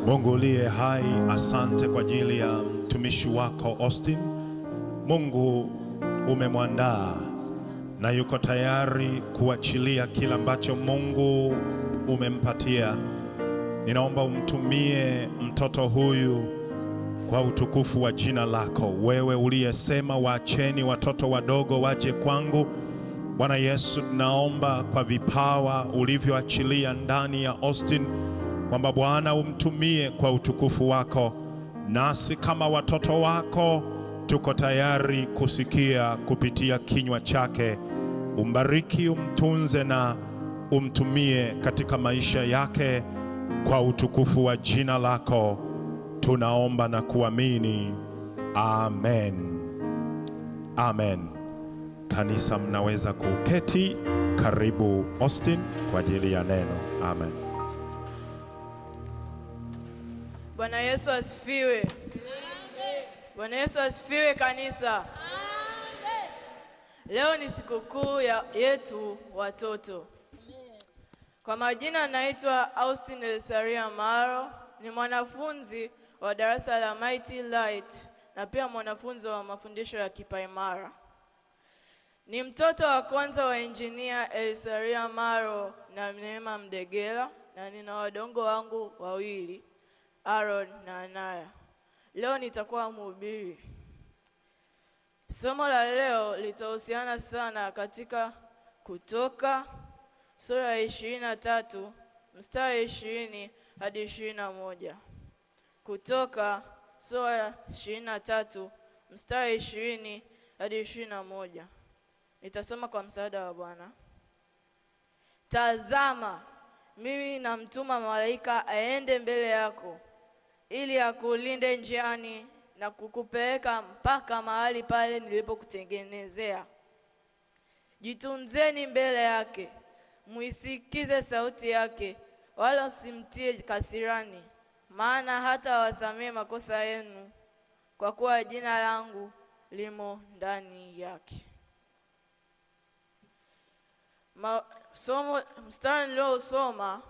Mungu uliye hai, asante kwa ajili ya mtumishi wako Austin. Mungu umemwandaa na yuko tayari kuachilia kila ambacho Mungu umempatia. Ninaomba umtumie mtoto huyu kwa utukufu wa jina lako. Wewe uliyesema waacheni watoto wadogo waje kwangu. Bwana Yesu, naomba kwa vipawa ulivyoachilia ndani ya Austin, kwamba Bwana umtumie kwa utukufu wako. Nasi kama watoto wako tuko tayari kusikia kupitia kinywa chake. Umbariki, umtunze na umtumie katika maisha yake kwa utukufu wa jina lako. Tunaomba na kuamini. Amen. Amen. Kanisa, mnaweza kuketi. Karibu Austin kwa ajili ya neno. Amen. Bwana Yesu asifiwe. Bwana Yesu asifiwe kanisa. Amen. Leo ni sikukuu yetu watoto. Kwa majina naitwa Austin Elsaria Maro, ni mwanafunzi wa darasa la Mighty Light na pia mwanafunzi wa mafundisho ya kipaimara. Ni mtoto wa kwanza wa engineer Elsaria Maro na Neema Mdegela, na nina wadongo wangu wawili, Aaron na Anaya. Leo nitakuwa mhubiri. Somo la leo litahusiana sana katika Kutoka sura ya 23 mstari 20 hadi 21. Kutoka sura ya 23 mstari 20 hadi 21. Nitasoma kwa msaada wa Bwana. Tazama, mimi namtuma malaika aende mbele yako, ili akulinde njiani na kukupeleka mpaka mahali pale nilipokutengenezea. Jitunzeni mbele yake, muisikize sauti yake, wala msimtie kasirani, maana hata wasamehe makosa yenu, kwa kuwa jina langu limo ndani yake. Mstari niliosoma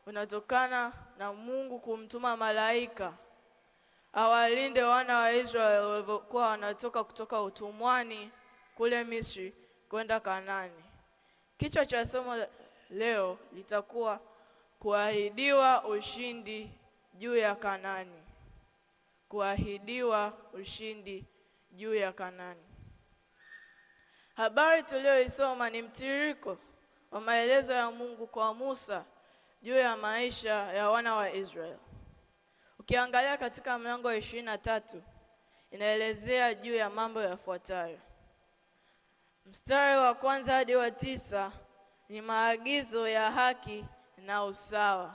unatokana na Mungu kumtuma malaika awalinde wana wa Israeli waliokuwa wanatoka kutoka utumwani kule Misri kwenda Kanaani. Kichwa cha somo leo litakuwa kuahidiwa ushindi juu ya Kanaani. Kuahidiwa ushindi juu ya Kanaani. Habari tuliyoisoma ni mtiririko wa maelezo ya Mungu kwa Musa juu ya maisha ya wana wa Israeli. Ukiangalia katika mlango wa 23 inaelezea juu ya mambo yafuatayo. Mstari wa 1 hadi wa 9 ni maagizo ya haki na usawa.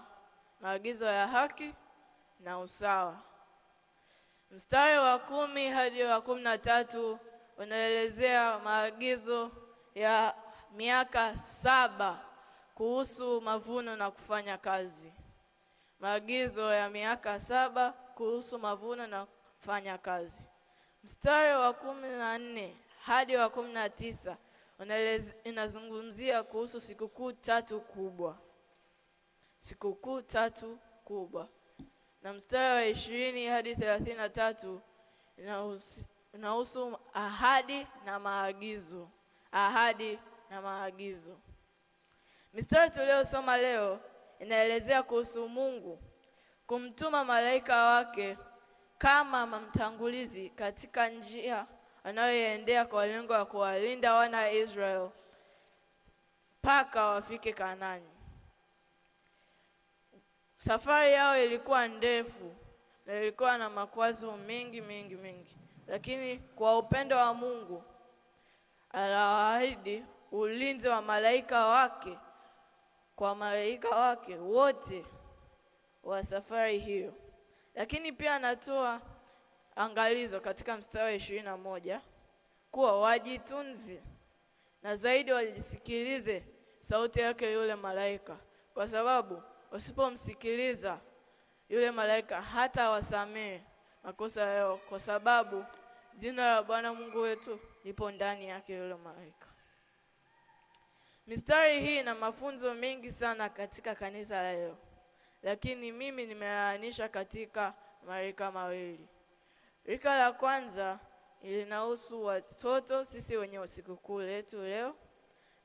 Maagizo ya haki na usawa. Mstari wa 10 hadi wa 13 unaelezea maagizo ya miaka 7 kuhusu mavuno na kufanya kazi. Maagizo ya miaka 7 kuhusu mavuno na kufanya kazi. Mstari wa 14 hadi wa 19 inazungumzia kuhusu sikukuu 3 kubwa. Sikukuu 3 kubwa. Na mstari wa 20 hadi 33 inahusu ahadi na maagizo. Ahadi na maagizo. Mistari tuliyosoma leo inaelezea kuhusu Mungu kumtuma malaika wake kama mtangulizi katika njia anayoendea kwa lengo la kuwalinda wana wa Israeli mpaka wafike Kanaani. Safari yao ilikuwa ndefu na ilikuwa na makwazo mengi. Lakini kwa upendo wa Mungu aliwaahidi ulinzi wa malaika wake kwa malaika wake wote wa safari hiyo. Lakini pia anatoa angalizo katika mstari wa 21 kuwa wajitunze na zaidi wajisikilize sauti yake yule malaika, kwa sababu wasipomsikiliza yule malaika hata wasamehe makosa yao, kwa sababu jina la Bwana Mungu wetu lipo ndani yake yule malaika. Mistari hii ina mafunzo mengi sana katika kanisa leo. lakini mimi nimeainisha katika marika mawili. Rika la kwanza linahusu watoto, sisi wenye sikukuu letu leo,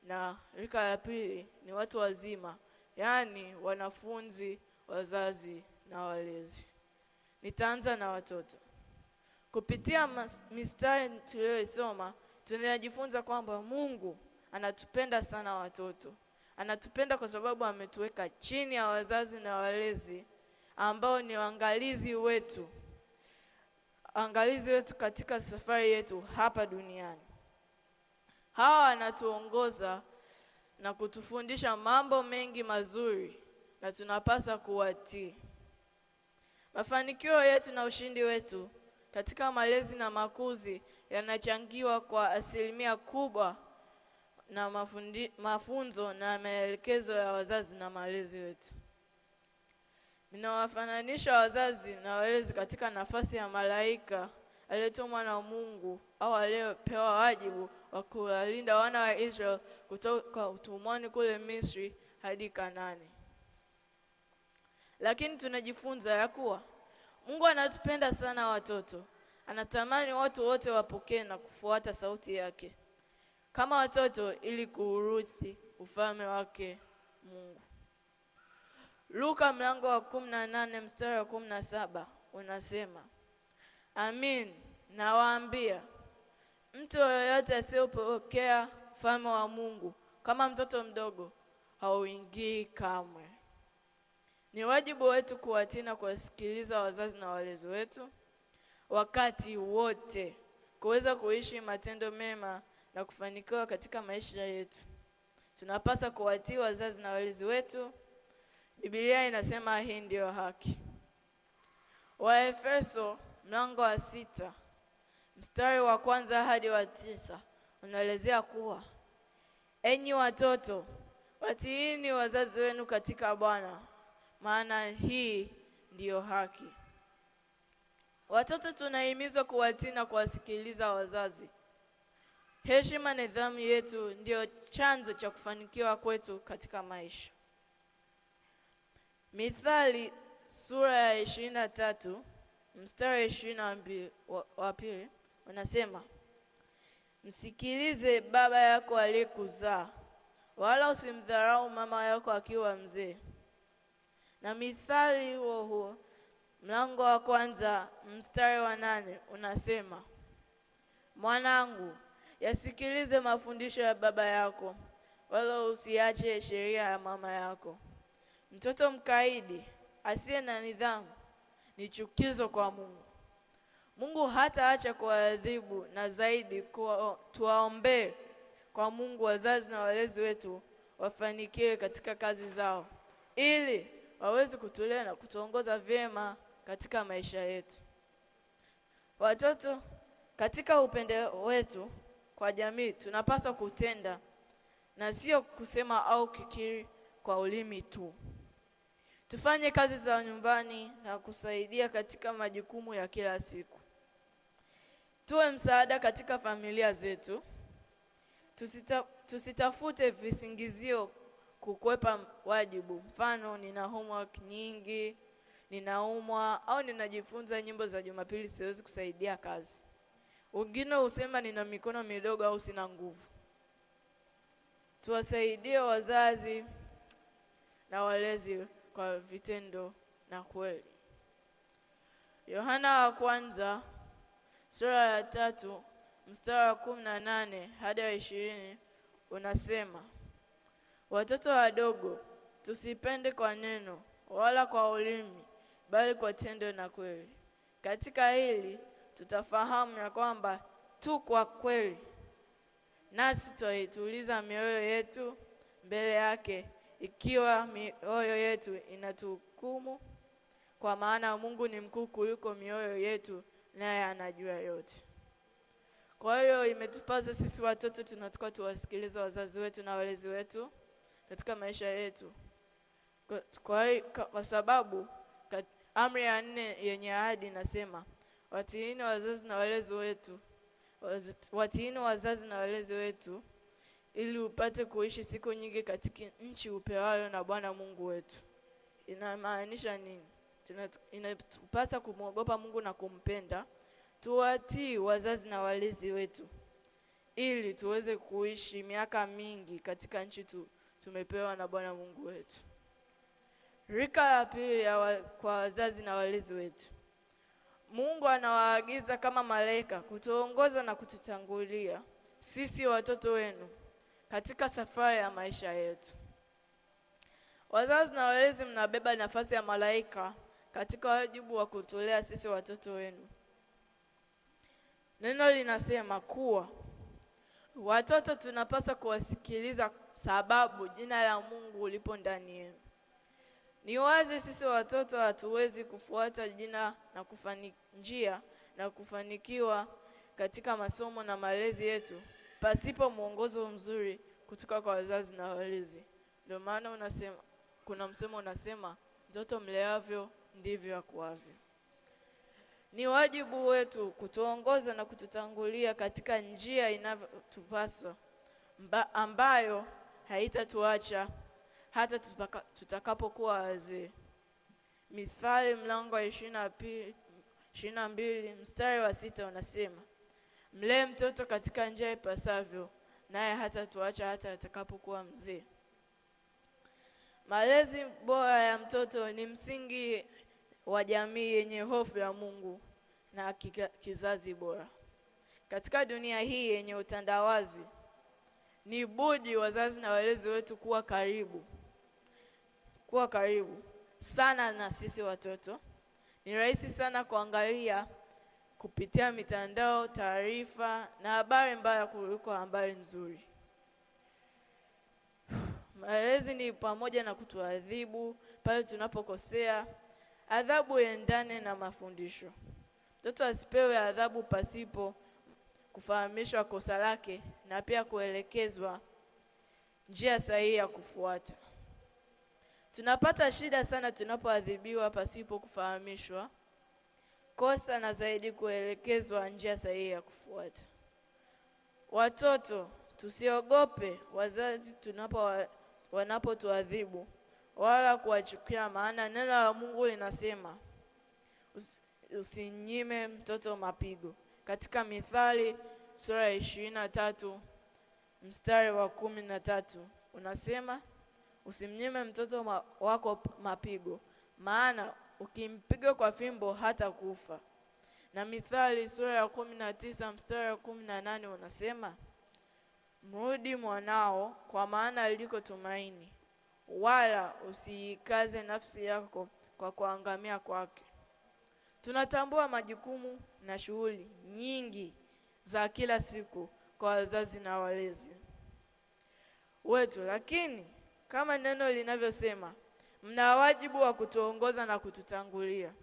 na rika la pili ni watu wazima, yaani wanafunzi, wazazi na walezi. Nitaanza na watoto. Kupitia mistari tuliyosoma, tunajifunza kwamba Mungu anatupenda sana watoto. Anatupenda kwa sababu ametuweka chini ya wazazi na walezi ambao ni waangalizi wetu katika safari yetu hapa duniani. Hawa wanatuongoza na kutufundisha mambo mengi mazuri na tunapaswa kuwatii. Mafanikio yetu na ushindi wetu katika malezi na makuzi yanachangiwa kwa asilimia kubwa na mafunzo na maelekezo ya wazazi na malezi wetu. Ninawafananisha wazazi na walezi katika nafasi ya malaika aliyetumwa na Mungu au aliyepewa wajibu wa kuwalinda wana wa Israeli kutoka utumwani kule Misri hadi Kanaani. Lakini tunajifunza ya kuwa Mungu anatupenda sana watoto. Anatamani watu wote wapokee na kufuata sauti yake kama watoto ili kuurithi ufalme wake Mungu. Luka mlango wa 18 mstari wa 17 unasema, Amin, nawaambia, mtu yeyote asiyepokea ufalme wa Mungu kama mtoto mdogo hauingii kamwe. Ni wajibu wetu kuwatii na kuwasikiliza wazazi na walezi wetu wakati wote, kuweza kuishi matendo mema na kufanikiwa katika maisha yetu. Tunapaswa kuwatii wazazi na walezi wetu. Biblia inasema hii ndio haki. Waefeso mlango wa 6 mstari wa 1 hadi wa 9 unaelezea kuwa, enyi watoto, watiini wazazi wenu katika Bwana, maana hii ndio haki. Watoto tunahimizwa kuwatii na kuwasikiliza wazazi. Heshima na nidhamu yetu ndio chanzo cha kufanikiwa kwetu katika maisha. Mithali sura ya 23 mstari 22 unasema, msikilize baba yako aliyekuzaa, wala usimdharau mama yako akiwa mzee. Na Mithali huo mlango wa 1 mstari wa 8 unasema, mwanangu, yasikilize mafundisho ya baba yako, wala usiache sheria ya mama yako. Mtoto mkaidi asiye na nidhamu ni chukizo kwa Mungu. Mungu hataacha kuadhibu, na zaidi tuwaombee kwa Mungu wazazi na walezi wetu wafanikiwe katika kazi zao, ili waweze kutulea na kutuongoza vyema katika maisha yetu. Watoto, katika upendo wetu kwa jamii tunapaswa kutenda na sio kusema au kikiri kwa ulimi tu. Tufanye kazi za nyumbani na kusaidia katika majukumu ya kila siku. Tuwe msaada katika familia zetu. Tusitafute visingizio kukwepa wajibu. Mfano, nina homework nyingi, ninaumwa, au ninajifunza nyimbo za Jumapili, siwezi kusaidia kazi. Wengine husema nina mikono midogo au sina nguvu. Tuwasaidie wazazi na walezi kwa vitendo na kweli. Yohana wa 1 sura ya 3 mstari wa 18 hadi 20 unasema, watoto wadogo, tusipende kwa neno wala kwa ulimi, bali kwa tendo na kweli. Katika hili tutafahamu ya kwamba tu kwa kweli, nasi tutaituliza mioyo yetu mbele yake, ikiwa mioyo yetu inatuhukumu, kwa maana Mungu ni mkuu kuliko mioyo yetu, naye anajua yote. Kwa hiyo imetupasa sisi watoto tunatakiwa tuwasikilize wazazi wetu na walezi wetu katika maisha yetu. Kwa sababu amri ya 4 yenye ahadi inasema, watiini wazazi na walezi wetu, watiini wazazi na walezi wetu, ili upate kuishi siku nyingi katika nchi upewayo na Bwana Mungu wetu. inamaanisha nini? Inatupasa kumwogopa Mungu na kumpenda, tuwatii wazazi na walezi wetu ili tuweze kuishi miaka mingi katika nchi tumepewa na Bwana Mungu wetu. Rika la pili kwa wazazi na walezi wetu. Mungu anawaagiza kama malaika kutuongoza na kututangulia sisi watoto wenu katika safari ya maisha yetu. Wazazi na walezi mnabeba nafasi ya malaika katika wajibu wa kutulea sisi watoto wenu. Neno linasema kuwa watoto tunapaswa kuwasikiliza sababu jina la Mungu lipo ndani yenu. Ni wazi sisi watoto hatuwezi kufuata jina na njia na kufanikiwa katika masomo na malezi yetu pasipo mwongozo mzuri kutoka kwa wazazi na walezi. Ndio maana kuna msemo unasema mtoto mleavyo ndivyo akuavyo. Ni wajibu wetu kutuongoza na kututangulia katika njia inavyotupasa ambayo haitatuacha hata tutakapokuwa wazee. Mithali mlango wa 22 mstari wa 6 unasema, mlee mtoto katika njia ipasavyo, naye hatatuacha hata atakapokuwa mzee. Malezi bora ya mtoto ni msingi wa jamii yenye hofu ya Mungu na kizazi bora. Katika dunia hii yenye utandawazi, ni budi wazazi na walezi wetu kuwa karibu sana na sisi watoto. Ni rahisi sana kuangalia kupitia mitandao taarifa na habari mbaya kuliko habari nzuri. Malezi ni pamoja na kutuadhibu pale tunapokosea. Adhabu iendane na mafundisho. Mtoto asipewe adhabu pasipo kufahamishwa kosa lake na pia kuelekezwa njia sahihi ya kufuata. Tunapata shida sana tunapoadhibiwa pasipo kufahamishwa kosa na zaidi kuelekezwa njia sahihi ya kufuata. Watoto, tusiogope wazazi wanapotuadhibu wala kuwachukia, maana neno la Mungu linasema usinyime mtoto mapigo. Katika Mithali sura ya 23 mstari wa 13 unasema, usimnyime mtoto wako mapigo, maana ukimpiga kwa fimbo hata kufa. Na Mithali sura ya 19 mstari wa 18 unasema, mrudi mwanao kwa maana liko tumaini, wala usiikaze nafsi yako kwa kuangamia kwake. Tunatambua majukumu na shughuli nyingi za kila siku kwa wazazi na walezi wetu, lakini kama neno linavyosema, mna wajibu wa kutuongoza na kututangulia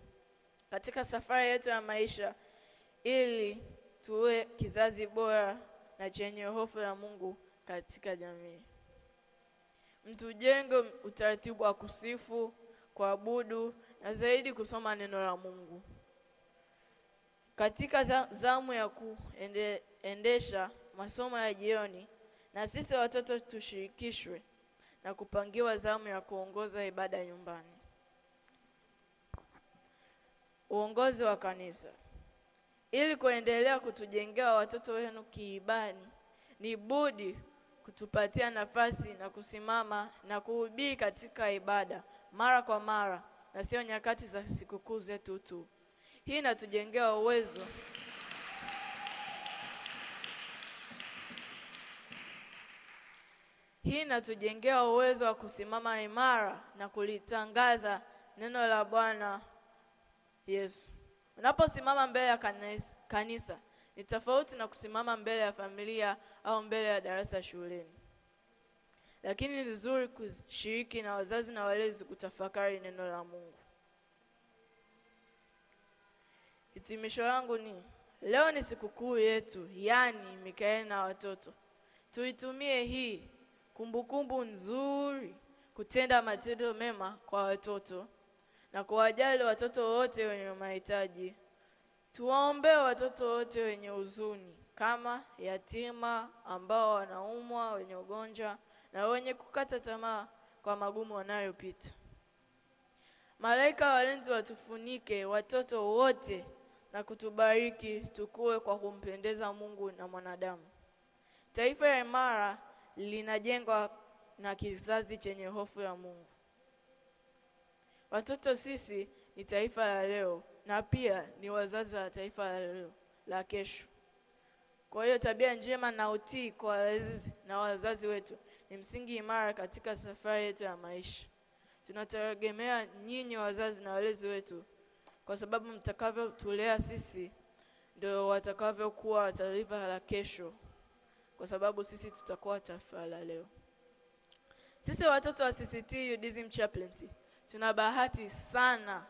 katika safari yetu ya maisha ili tuwe kizazi bora na chenye hofu ya Mungu katika jamii. Mtujenge utaratibu wa kusifu, kuabudu na zaidi kusoma neno la Mungu. Katika zamu ya kuendesha masomo ya jioni, na sisi watoto tushirikishwe na kupangiwa zamu ya kuongoza ibada nyumbani. Uongozi wa kanisa. Ili kuendelea kutujengea watoto wenu kiibani, ni budi kutupatia nafasi na kusimama na kuhubiri katika ibada mara kwa mara na sio nyakati za sikukuu zetu tu. Hii inatujengea uwezo wa kusimama imara na kulitangaza neno la Bwana Yesu. Unaposimama mbele ya kanisa ni tofauti na kusimama mbele ya familia au mbele ya darasa shuleni. Lakini ni vizuri kushiriki na wazazi na walezi kutafakari neno la Mungu. Hitimisho langu ni, leo ni sikukuu yetu, yani Mikaeli na watoto. Tuitumie hii kumbukumbu nzuri kutenda matendo mema kwa watoto na kuwajali watoto wote wenye mahitaji. Tuwaombee watoto wote wenye huzuni, kama yatima ambao wanaumwa, wenye ugonjwa na wenye kukata tamaa kwa magumu wanayopita. Malaika walinzi watufunike watoto wote na kutubariki tukue kwa kumpendeza Mungu na mwanadamu. Taifa imara linajengwa na kizazi chenye hofu ya Mungu. Watoto sisi ni taifa la leo na pia ni wazazi wa taifa la leo la kesho. Kwa hiyo tabia njema na utii kwa walezi na wazazi wetu ni msingi imara katika safari yetu ya maisha. Tunategemea nyinyi wazazi na walezi wetu, kwa sababu mtakavyotulea sisi ndio watakavyokuwa taifa la kesho, kwa sababu sisi tutakuwa taifa la leo. Sisi watoto wa CCT UDSM Chaplaincy tuna bahati sana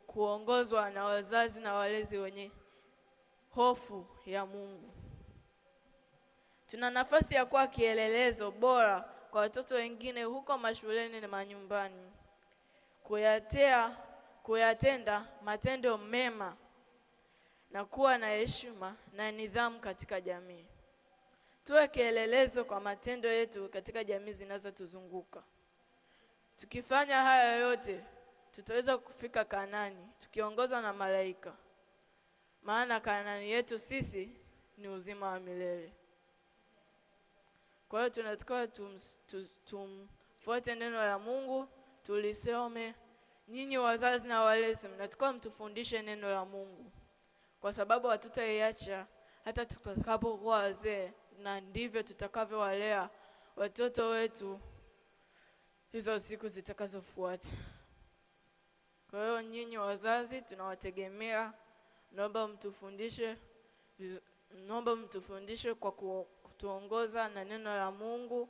kuongozwa na wazazi na walezi wenye hofu ya Mungu. Tuna nafasi ya kuwa kielelezo bora kwa watoto wengine huko mashuleni na manyumbani, kuyatenda matendo mema na kuwa na heshima na nidhamu katika jamii. Tuwe kielelezo kwa matendo yetu katika jamii zinazotuzunguka. Tukifanya haya yote, tutaweza kufika Kanaani tukiongozwa na malaika. Maana Kanaani yetu sisi ni uzima wa milele. Kwa hiyo tunatakiwa tumfuate neno la Mungu, tulisome. Nyinyi wazazi na walezi mnatakiwa mtufundishe neno la Mungu, kwa sababu hatutaiacha hata tutakapokuwa wazee, na ndivyo tutakavyowalea watoto wetu hizo siku zitakazofuata. Kwa hiyo nyinyi wazazi tunawategemea, naomba mtufundishe kwa kutuongoza na neno la Mungu,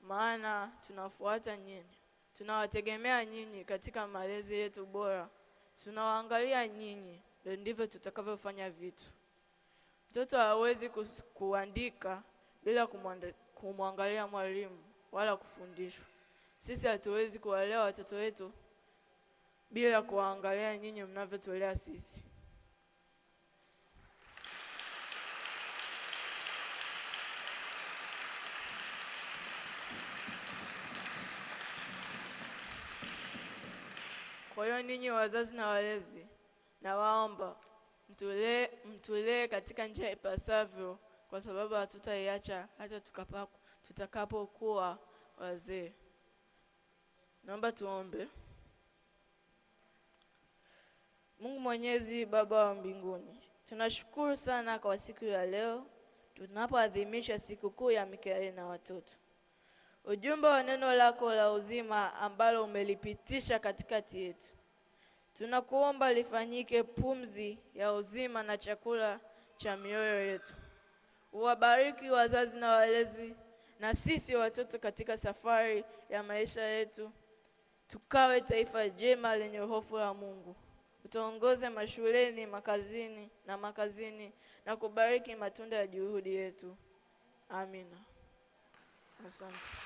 maana tunafuata nyinyi. Tunawategemea nyinyi katika malezi yetu bora. Tunawaangalia nyinyi, ndivyo tutakavyofanya vitu. Mtoto hawezi kuandika bila kumwangalia mwalimu wala kufundishwa. Sisi hatuwezi kuwalea watoto wetu bila kuangalia nyinyi mnavyotulea sisi. Kwa hiyo ninyi wazazi na walezi, nawaomba mtulee katika njia ipasavyo, kwa sababu hatutaiacha hata tutakapokuwa wazee. Naomba tuombe. Mungu Mwenyezi, Baba wa mbinguni, tunashukuru sana kwa siku ya leo tunapoadhimisha sikukuu ya Mikaeli na watoto. Ujumbe wa neno lako la uzima ambalo umelipitisha katikati yetu, tunakuomba lifanyike pumzi ya uzima na chakula cha mioyo yetu. Uwabariki wazazi na walezi na sisi watoto katika safari ya maisha yetu, tukawe taifa jema lenye hofu ya Mungu. Utuongoze mashuleni, makazini na kubariki matunda ya juhudi yetu. Amina. Asante.